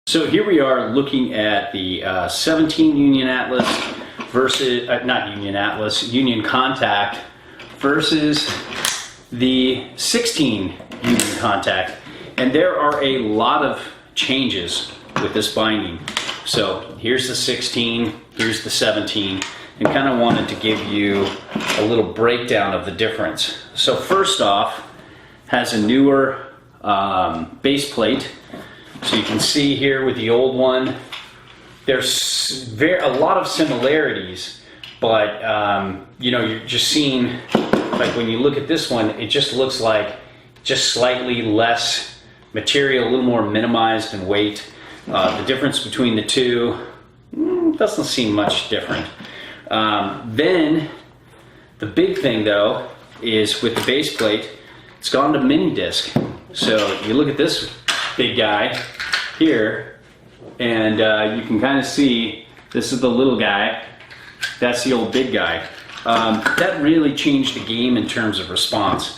So here we are looking at the 17 Union Atlas versus, not Union Atlas, Union Contact versus the 16 Union Contact. And there are a lot of changes with this binding. So here's the 16, here's the 17, and kind of wanted to give you a little breakdown of the difference. So first off, has a newer base plate. So you can see here with the old one, there's a lot of similarities, but you know, you're just seeing, like when you look at this one, it just looks like just slightly less material, a little more minimized in weight. The difference between the two doesn't seem much different. Then the big thing though is with the base plate, it's gone to mini disc. So you look at this big guy here, and you can kind of see this is the little guy, that's the old big guy. That really changed the game in terms of response.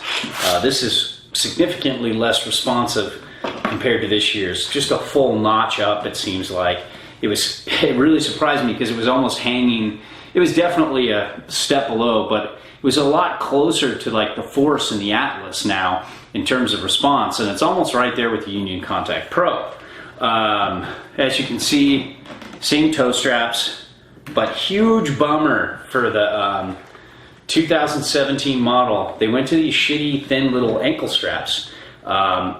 This is significantly less responsive compared to this year's, just a full notch up. It seems like it really surprised me because it was almost hanging. It was definitely a step below, but it was a lot closer to like the Force and the Atlas now in terms of response, and it's almost right there with the Union Contact Pro. As you can see, same toe straps, but huge bummer for the 2017 model. They went to these shitty thin little ankle straps.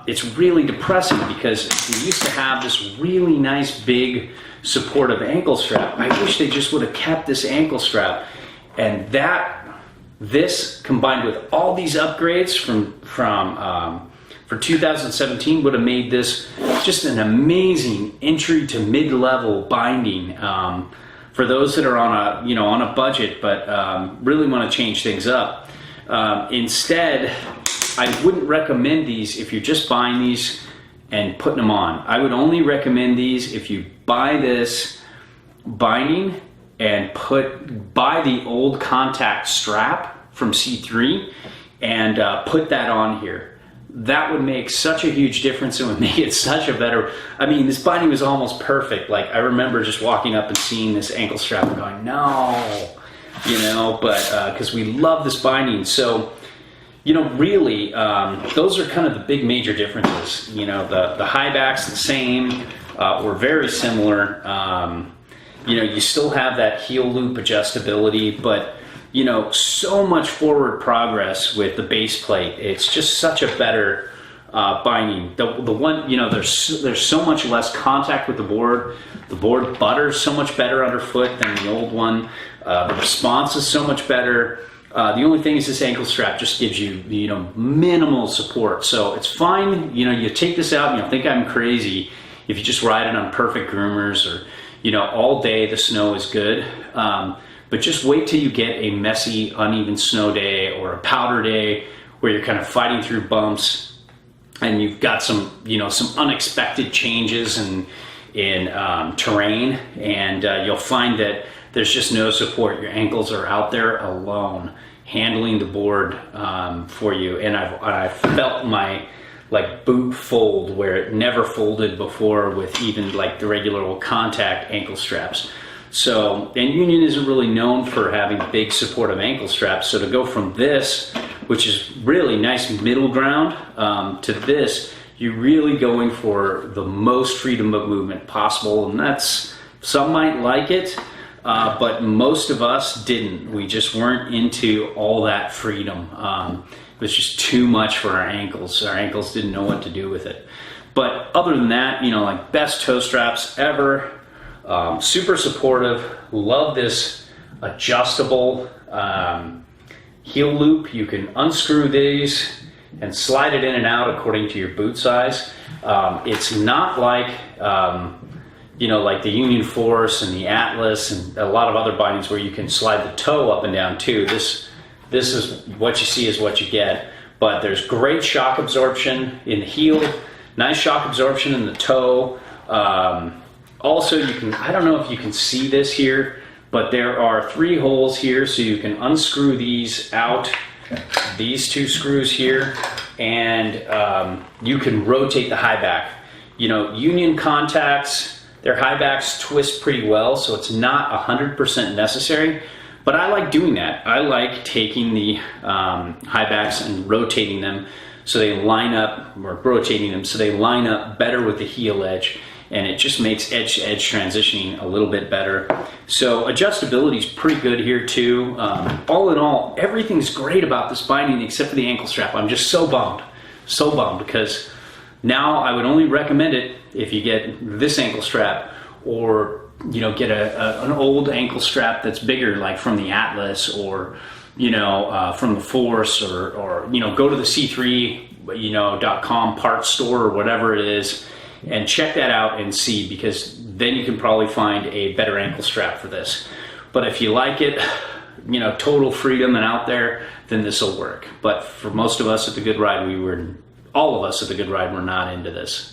It's really depressing because we used to have this really nice big supportive ankle strap. I wish they just would have kept this ankle strap, and this combined with all these upgrades for 2017 would have made this just an amazing entry to mid-level binding for those that are on a budget but really want to change things up. Instead, I wouldn't recommend these if you're just buying these and putting them on. I would only recommend these if you buy this binding and buy the old contact strap from C3 and put that on here. That would make such a huge difference and would make it such a better, I mean, this binding was almost perfect. Like, I remember just walking up and seeing this ankle strap and going, no, you know, but because we love this binding. So, you know, really, those are kind of the big major differences. You know, the high back's the same, or very similar. You know, you still have that heel loop adjustability, but you know, so much forward progress with the base plate. It's just such a better binding. The one, you know, there's so much less contact with the board. The board butters so much better underfoot than the old one. The response is so much better. The only thing is this ankle strap just gives you, you know, minimal support. So it's fine. You know, you take this out and you'll think I'm crazy if you just ride it on perfect groomers or, you know, all day the snow is good. But just wait till you get a messy, uneven snow day or a powder day where you're kind of fighting through bumps and you've got some, you know, some unexpected changes in terrain, and you'll find that there's just no support. Your ankles are out there alone, handling the board for you. And I've felt my like boot fold where it never folded before with even like the regular old contact ankle straps. So, and Union isn't really known for having big supportive ankle straps. So to go from this, which is really nice middle ground, to this, you're really going for the most freedom of movement possible. And that's, some might like it, but most of us didn't. We just weren't into all that freedom. It was just too much for our ankles. Our ankles didn't know what to do with it. But other than that, you know, like best toe straps ever. Super supportive. Love this adjustable heel loop. You can unscrew these and slide it in and out according to your boot size. It's not like you know, like the Union Force and the Atlas and a lot of other bindings where you can slide the toe up and down too. This is what you see is what you get. But there's great shock absorption in the heel, nice shock absorption in the toe. Also, you can, I don't know if you can see this here, but there are 3 holes here, so you can unscrew these out, these 2 screws here, and you can rotate the high back. You know, Union contacts, their high backs twist pretty well, so it's not 100% necessary. But I like doing that. I like taking the high backs and rotating them so they line up, or rotating them so they line up better with the heel edge, and it just makes edge-to-edge transitioning a little bit better. So adjustability is pretty good here too. All in all, everything's great about this binding except for the ankle strap. I'm just so bummed because now I would only recommend it if you get this ankle strap, or you know, get an old ankle strap that's bigger, like from the Atlas, or you know, from the Force, or you know, go to the C3.com parts store or whatever it is, and check that out and see, because then you can probably find a better ankle strap for this. But if you like it, you know, total freedom and out there, then this will work. But for most of us at the Good Ride, all of us at the Good Ride were not into this.